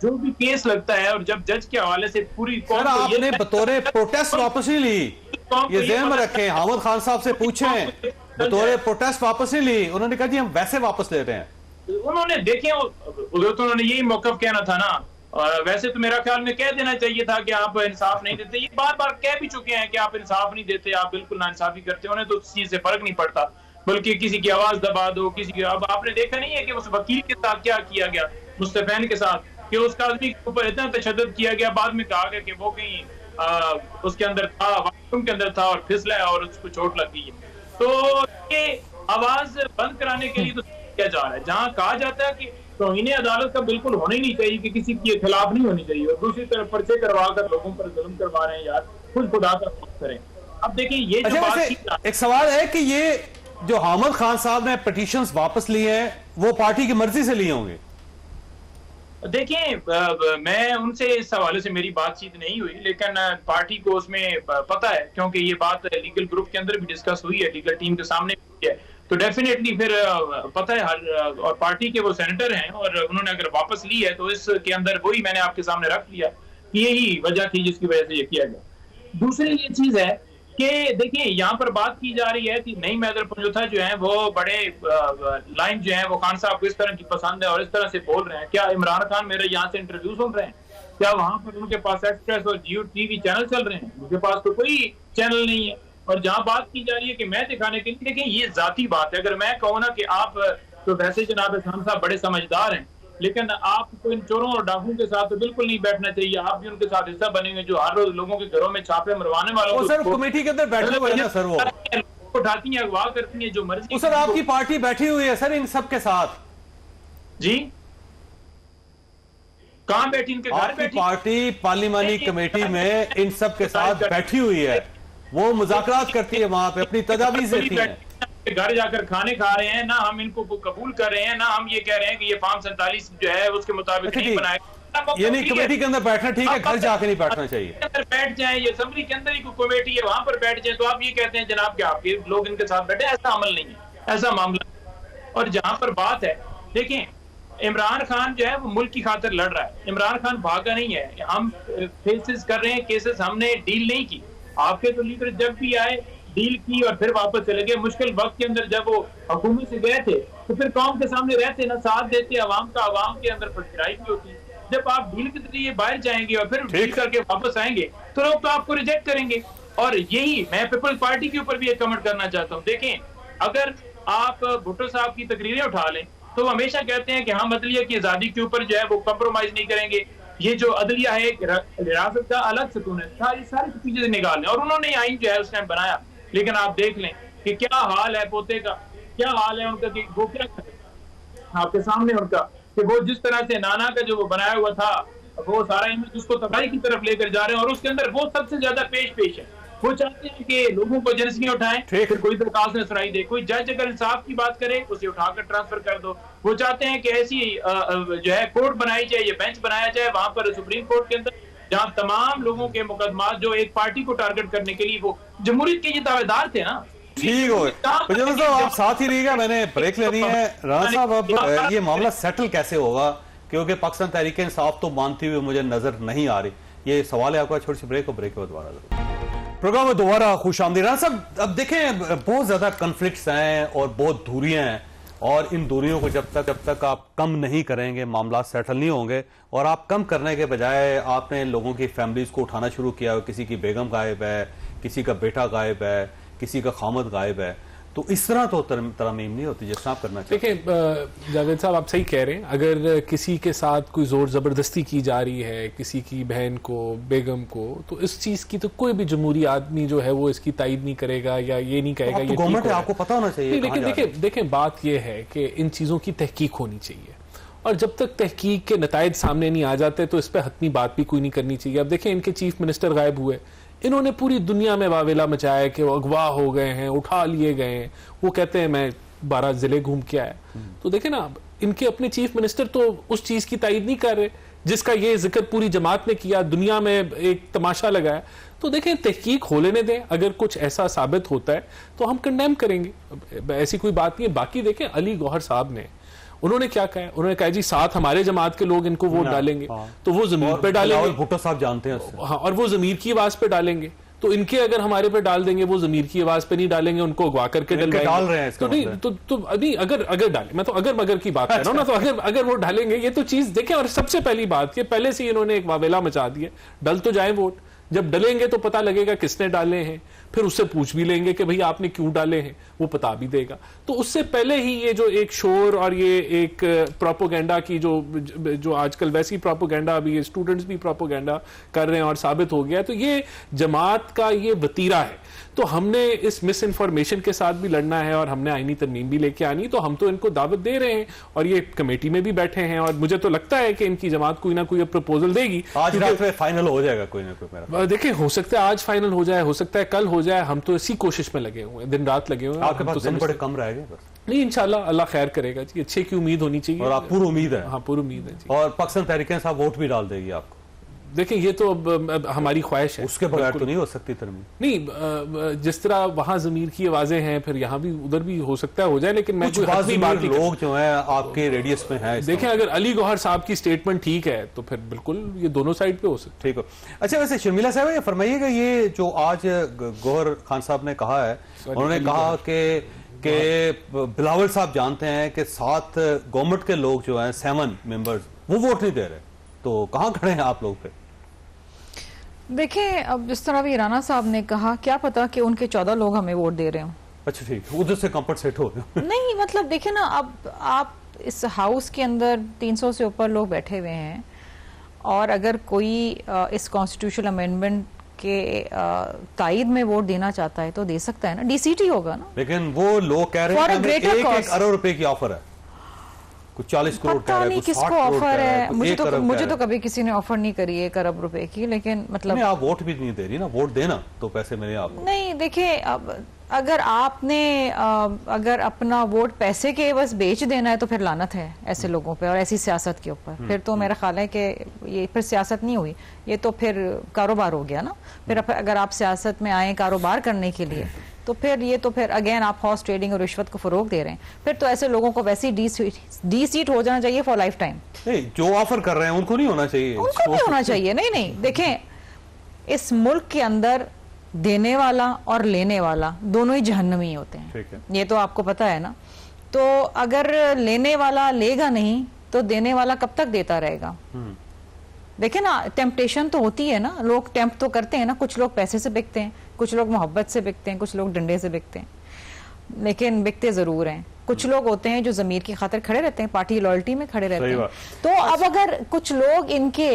जो भी केस लगता है और जब जज के हवाले से पूरी कौम आपने बतौर प्रोटेस्ट वापस नहीं ली, ये ज़हन में रखें। हामिद खान साहब से पूछें, बतौर प्रोटेस्ट वापस नहीं ली, उन्होंने कहा जी हम वैसे वापस ले रहे हैं। उन्होंने देखें उन्होंने यही मौकफ कहना था ना, और वैसे तो मेरा ख्याल में कह देना चाहिए था कि आप इंसाफ नहीं देते। ये बार बार कह भी चुके हैं कि आप इंसाफ नहीं देते, आप बिल्कुल नाइंसाफी करते हो, उन्हें तो उस चीज से फर्क नहीं पड़ता, बल्कि किसी की आवाज दबा दो, किसी की। अब आपने देखा नहीं है कि उस वकील के साथ क्या किया गया, मुस्तफैन के साथ, कि उस आदमी के ऊपर इतना तशद्दुद किया गया, बाद में कहा गया कि वो कहीं उसके अंदर था, वाशरूम के अंदर था और फिसला और उसको चोट लग गई है। तो ये आवाज बंद कराने के लिए तो किया जा रहा है, जहाँ कहा जाता है कि तौहीन अदालत का बिल्कुल होना ही नहीं चाहिए, कि किसी के खिलाफ नहीं होनी चाहिए, और दूसरी तरफ पर्चे करवा कर लोगों पर जुल्म करवा रहे हैं। यार खुद खुदा का खौफ करें। अब देखिए ये जो बात, एक सवाल है कि ये जो हामिद खान साहब ने पिटीशंस वापस लिए हैं वो पार्टी की मर्जी से लिए होंगे? देखिए मैं उनसे इस हवाले से मेरी बातचीत नहीं हुई, लेकिन पार्टी को उसमें पता है, क्योंकि ये बात लीगल ग्रुप के अंदर भी डिस्कस हुई है, लीगल टीम के सामने भी है, तो डेफिनेटली फिर पता है और पार्टी के वो सेनेटर हैं और उन्होंने अगर वापस ली है तो इसके अंदर वही मैंने आपके सामने रख दिया कि यही वजह थी जिसकी वजह से ये किया गया। दूसरी ये चीज है कि देखिए यहाँ पर बात की जा रही है कि नहीं मैदर पंजोथा जो है वो बड़े लाइन जो है वो खान साहब को इस तरह की पसंद है और इस तरह से बोल रहे हैं। क्या इमरान खान मेरे यहाँ से इंटरव्यू सुन रहे हैं? क्या वहां पर उनके पास एक्सप्रेस और जियो टीवी चैनल चल रहे हैं? उनके पास तो कोई चैनल नहीं है। और जहां बात की जा रही है कि मैं दिखाने के लिए, देखिए ये जाती बात है। अगर मैं कहूँ ना कि आप तो वैसे जनाब खान साहब बड़े समझदार हैं, लेकिन आपको इन चोरों और डाकुओं के साथ तो बिल्कुल नहीं बैठना चाहिए। आप भी उनके साथ हिस्सा बनेंगे जो हर रोज लोगों के घरों में छापे मरवाने वालों को। सर कमेटी के अंदर बैठे हुए हैं सर, वो उठाती हैं, अगवा करती हैं, जो मर्जी। सर आपकी पार्टी बैठी हुई है सर इन सब के साथ? जी कहां बैठी? इनके घर बैठी। पार्टी पार्लिमानी कमेटी में इन सब के साथ बैठी हुई है, वो मुज़ाकरात करती है, वहां पे अपनी तजावीज़ देती है। घर जाकर खाने खा रहे हैं ना, हम इनको कबूल कर रहे हैं ना, हम ये कह रहे हैं कि ये फॉर्म 47 जो है उसके मुताबिक नहीं बनाएगा। ये नहीं कमेटी के अंदर बैठना ठीक है, घर जाके नहीं बैठना चाहिए। अंदर बैठ जाएं, ये असेंबली के अंदर ही कोई कमेटी है वहां पर बैठ जाएं, तो आप ये कहते हैं जनाब कि आपके लोग इनके साथ बैठे। ऐसा अमल नहीं है, ऐसा मामला। और जहां पर बात है, देखें इमरान खान जो है वो मुल्क की खातिर लड़ रहा है। इमरान खान भागा नहीं है। हम केसेस कर रहे हैं, केसेस हमने डील नहीं की। आपके तो लीडर जब भी आए डील की और फिर वापस चले गए। मुश्किल वक्त के अंदर जब वो हुकूमत से गए थे तो फिर कौम के सामने रहते ना, साथ देते, अवाम का अवाम के अंदर पछताई भी होती। जब आप डील के जरिए बाहर जाएंगे और फिर डील करके वापस आएंगे तो लोग तो आपको रिजेक्ट करेंगे। और यही मैं पीपल्स पार्टी के ऊपर भी एक कमेंट करना चाहता हूँ। देखें अगर आप भुट्टो साहब की तकरीरें उठा लें तो वो हमेशा कहते हैं कि हम अदलिया की आजादी के ऊपर जो है वो कॉम्प्रोमाइज नहीं करेंगे, ये जो अदलिया है रियासत का अलग सतून है, सारी चीजें निकाल लें। और उन्होंने आइन जो है उस टाइम बनाया, लेकिन आप देख लें कि क्या हाल है पोते का, क्या हाल है उनका, कि वो क्या आपके सामने उनका, कि वो जिस तरह से नाना का जो वो बनाया हुआ था वो सारा इमेज उसको तबाही की तरफ लेकर जा रहे हैं। और उसके अंदर वो सबसे ज्यादा पेश है, वो चाहते हैं कि लोगों को जेलसियां उठाएं, फिर कोई दरखास्त न सुनाई दे, कोई जज अगर इंसाफ की बात करे उसे उठाकर ट्रांसफर कर दो। वो चाहते हैं कि ऐसी जो है कोर्ट बनाई जाए, ये बेंच बनाया जाए वहां पर सुप्रीम कोर्ट के अंदर, जहां तमाम लोगों के मुकदमात जो एक पार्टी को टारगेट करने के लिए, वो जमहूरियत के ये दावेदार थे ना। ठीक हो साहब, आप साथ ही रहिएगा, मैंने ब्रेक लेनी है। राणा साहब, अब ये मामला सेटल कैसे होगा, क्योंकि पाकिस्तान तहरीक इंसाफ तो मानती हुई मुझे नजर नहीं आ रही। ये सवाल है आपका। छोटी सी ब्रेक और ब्रेक के बाद दोबारा प्रोग्राम में दोबारा खुश आमदीद। राणा साहब, अब देखें बहुत ज्यादा कन्फ्लिक्ट्स हैं और बहुत दूरियां हैं, और इन दूरियों को जब तक आप कम नहीं करेंगे मामला सेटल नहीं होंगे। और आप कम करने के बजाय आपने लोगों की फैमिलीज को उठाना शुरू किया, किसी की बेगम गायब है, किसी का बेटा गायब है, किसी का खामद गायब है, तो इस तरह तो तरमीम नहीं होती जिस आप करना चाहिए। देखिए जावेद साहब, आप सही कह रहे हैं, अगर किसी के साथ कोई जोर जबरदस्ती की जा रही है, किसी की बहन को, बेगम को, तो इस चीज की तो कोई भी जमहूरी आदमी जो है वो इसकी तायद नहीं करेगा या ये नहीं कहेगा ये गवर्नमेंट है, आपको पता होना चाहिए। लेकिन देखें बात यह है कि इन चीजों की तहकीक होनी चाहिए, और जब तक तहकीक के नतायज सामने नहीं आ जाते तो इस पर हतमी बात भी कोई नहीं करनी चाहिए। अब देखें, इनके चीफ मिनिस्टर गायब हुए, इन्होंने पूरी दुनिया में वावेला मचाया कि वो अगवा हो गए हैं, उठा लिए गए हैं। वो कहते हैं मैं 12 जिले घूम के आया। तो देखें ना, इनके अपने चीफ मिनिस्टर तो उस चीज की तायद नहीं कर रहे जिसका ये जिक्र पूरी जमात ने किया, दुनिया में एक तमाशा लगाया। तो देखें, तहकीक हो लेने दें, अगर कुछ ऐसा साबित होता है तो हम कंडेम करेंगे, ऐसी कोई बात नहीं है। बाकी देखें, अली गौहर साहब ने उन्होंने क्या कहा, उन्होंने कहा जी 7 हमारे जमात के लोग इनको वोट डालेंगे, तो वो जमीर पे डालेंगे। भुट्टो साहब जानते हैं, हाँ, और वो जमीर की आवाज पे डालेंगे। तो इनके अगर हमारे पे डाल देंगे, वो जमीर की आवाज पे नहीं डालेंगे, उनको अगवा करके डाल रहे हैं। तो नहीं, तो अभी अगर डाले, मैं तो अगर मगर की बात कर रहा हूँ ना, तो अगर वो डालेंगे, ये तो चीज देखें। और सबसे पहली बात कि पहले से इन्होंने एक वावेला मचा दिया, डल तो जाए वोट, जब डलेंगे तो पता लगेगा किसने डाले हैं, फिर उससे पूछ भी लेंगे कि भाई आपने क्यों डाले हैं, वो बता भी देगा। तो उससे पहले ही ये जो एक शोर और ये एक प्रोपोगेंडा की जो आजकल वैसी प्रोपोगेंडा, अभी ये स्टूडेंट्स भी प्रोपोगेंडा कर रहे हैं और साबित हो गया, तो ये जमात का ये वतीरा है। तो हमने इस मिस इन्फॉर्मेशन के साथ भी लड़ना है और हमने आईनी तरमीम भी लेके आनी। तो हम तो इनको दावत दे रहे हैं और ये कमेटी में भी बैठे हैं, और मुझे तो लगता है कि इनकी जमात कोई ना कोई प्रपोजल देगी। आज रात में फाइनल हो जाएगा कोई ना कोई। देखिए, हो सकता है आज फाइनल हो जाए, हो सकता है कल हो जाए। हम तो इसी कोशिश में लगे हुए हैं, दिन रात लगे हुए हैं। आपके पास दिन बड़े कम रह गए बस। नहीं, इंशाल्लाह अल्लाह खैर करेगा जी, अच्छे की उम्मीद होनी चाहिए। और आप पूरी उम्मीद है? हाँ, पूरी उम्मीद है जी। और पाकिस्तान तहरीक इंसाफ वोट भी डाल देगी आपको? देखिए, ये तो अब हमारी ख्वाहिश है, उसके बगैर तो नहीं हो सकती तरमीम। नहीं, जिस तरह वहां जमीर की आवाजें हैं, फिर यहाँ भी उधर भी हो सकता है हो जाए, लेकिन मैं बात लोग जो है आपके रेडियस में है। देखें, अगर अली गौहर साहब की स्टेटमेंट ठीक है तो फिर बिल्कुल ये दोनों साइड पे हो सकता है। ठीक हो। अच्छा, वैसे शर्मिला साहब ये फरमाइएगा, ये जो आज गौहर खान साहब ने कहा है, उन्होंने कहा कि बिलावल साहब जानते हैं कि 7 गवर्नमेंट के लोग जो हैं 7 मेंबर्स वो वोट नहीं दे रहे, तो कहां खड़े हैं आप लोग पे? देखें, अब जिस तरह भी राणा साहब ने कहा, क्या पता कि उनके 14 लोग हमें वोट दे रहे हो। अच्छा, ठीक, उधर से कंपनसेट हो नहीं, मतलब देखें ना, अब आप इस हाउस के अंदर 300 से ऊपर लोग बैठे हुए हैं, और अगर कोई इस कॉन्स्टिट्यूशनल अमेंडमेंट के तायद में वोट देना चाहता है तो दे सकता है ना, डीसीटी होगा ना। लेकिन वो लोग कह रहे हैं 1 अरब रुपए की ऑफर है, कुछ 40 करोड़ पता नहीं किसको ऑफर है। मुझे तो कभी किसी ने ऑफर नहीं करी 1 अरब रुपए की, लेकिन मतलब आप वोट भी नहीं दे रही ना, वोट देना तो पैसे मिले आपको। नहीं, देखिए, अब अगर आपने अगर अपना वोट पैसे के बस बेच देना है तो फिर लानत है ऐसे लोगों पे और ऐसी सियासत के ऊपर। फिर तो मेरा ख्याल है कि ये फिर सियासत नहीं हुई, ये तो फिर कारोबार हो गया ना। फिर अगर आप सियासत में आए कारोबार करने के लिए, तो फिर ये तो फिर अगेन आप हॉर्स ट्रेडिंग और रिश्वत को फरोग दे रहे हैं। फिर तो ऐसे लोगों को वैसे ही डी सीट हो जाना चाहिए फॉर लाइफ टाइम। नहीं, जो ऑफर कर रहे हैं उनको नहीं होना चाहिए, उनको नहीं होना चाहिए। नहीं, देखें, इस मुल्क के अंदर देने वाला और लेने वाला दोनों ही जहन्नमी होते हैं, ये तो आपको पता है ना। तो अगर लेने वाला लेगा नहीं तो देने वाला कब तक देता रहेगा? देखे ना, टेम्पटेशन तो होती है ना, लोग टेम्प्ट तो करते हैं ना। कुछ लोग पैसे से बिकते हैं, कुछ लोग मोहब्बत से बिकते हैं, कुछ लोग डंडे से बिकते हैं। लेकिन बिकते जरूर हैं। कुछ लोग होते हैं जो जमीर की खातिर खड़े रहते हैं, पार्टी लॉयल्टी में खड़े रहते हैं। तो अब अगर कुछ लोग इनके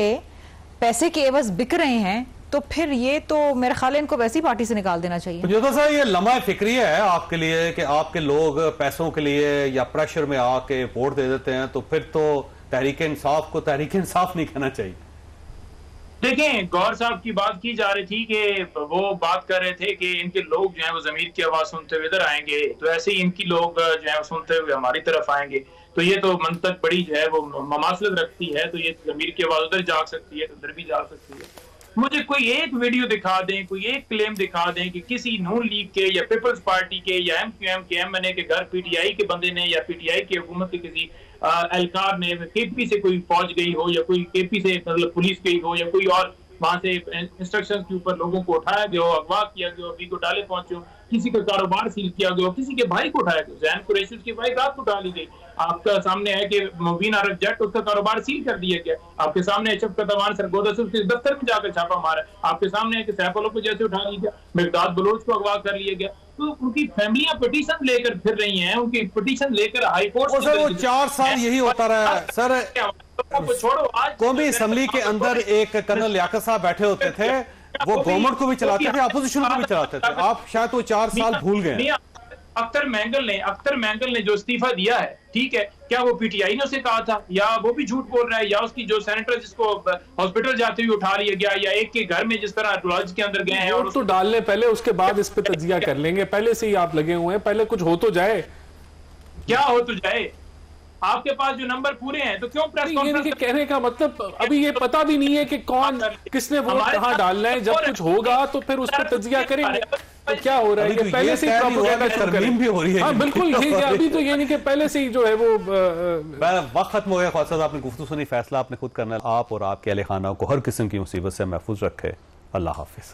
पैसे के एवज बिक रहे हैं तो फिर ये तो मेरे ख्याल इनको वैसी पार्टी से निकाल देना चाहिए। जो तो सर ये लम्हा फिक्री है आपके लिए कि आपके लोग पैसों के लिए या प्रेशर में आके वोट दे देते हैं, तो फिर तो तहरीक इंसाफ को तहरीक इंसाफ नहीं कहना चाहिए। देखें, गौर साहब की बात की जा रही थी कि वो बात कर रहे थे कि इनके लोग जो है वो जमीर की आवाज सुनते हुए इधर आएंगे, तो ऐसे ही इनकी लोग जो है वो सुनते हुए हमारी तरफ आएंगे, तो ये तो मंतक बड़ी जो है वो ममासलत रखती है। तो ये जमीर की आवाज उधर जाग सकती है तो उधर भी जा सकती है। मुझे कोई एक वीडियो दिखा दें, कोई एक क्लेम दिखा दें कि किसी नून लीग के या पीपल्स पार्टी के या एमक्यूएम के एमएनए के घर पीटीआई के बंदे ने या पीटीआई की हुकूमत के किसी एहलकार ने केपी से कोई फौज गई हो या कोई केपी से मतलब पुलिस गई हो या कोई और वहां से इंस्ट्रक्शंस के ऊपर लोगों को उठाया गया हो, अगवा किया गया हो, अभी को डाले पहुंचे हो, किसी का कारोबार सील किया गया हो, किसी के भाई को उठाया गया, जैन कुरैशी उसकी भाई रात को उठा ली गई। आपका सामने है कि मुबीन अरब जट उसका कारोबार सील कर दिया गया। आपके सामने शफकत अमान सरगोदा से उसके दफ्तर में जाकर छापा मारा। आपके सामने है कि सैफुल्लाह को जैसे उठा लिया गया, मिकदाद बलोच को अगवा कर लिया गया। तो उनकी फैमिलियां पिटीशन लेकर फिर रही हैं, उनकी पिटीशन लेकर हाई कोर्ट। सर वो 4 साल यही होता रहा है सर। छोड़ो, आज कौमी असम्बली के अंदर एक कर्नल लियाकत साहब बैठे होते थे, वो गवर्नमेंट को भी चलाते थे, अपोजिशन को भी चलाते थे। आप शायद वो 4 साल भूल गए। अख्तर मैंगल ने जो इस्तीफा दिया है, ठीक है, क्या वो पीटीआई ने उसे कहा था या वो भी झूठ बोल रहा है, या उसकी जो सेनेटर जिसको हॉस्पिटल जाते हुए उठा लिया गया, या एक के घर में जिस तरह लॉज के अंदर गए हैं और तो डाल ले पहले, उसके बाद इस पे तजिया कर लेंगे। पहले से ही आप लगे हुए हैं, पहले कुछ हो तो जाए। क्या हो तो जाए? आपके पास जो नंबर पूरे हैं तो क्यों प्रेस कॉन्फ्रेंस? कहने का मतलब अभी ये पता भी नहीं है कि कौन किसने वोट कहां डालना है। जब कुछ होगा तो फिर उस पर तजिया करेंगे। तो क्या हो रहा है कि पहले से ही प्रोपेगेंडा तरमीम भी हो रही है। हाँ बिल्कुल, यही अभी तो ये नहीं कि पहले से ही जो है वो वक्त खत्म हो गया। ख्वाजा साहब, आपने गुफ्तगू सुनी, फैसला आपने खुद करना है। आप और आपके अहले खाना को हर किस्म की मुसीबत से महफूज रखे। अल्लाह हाफिज।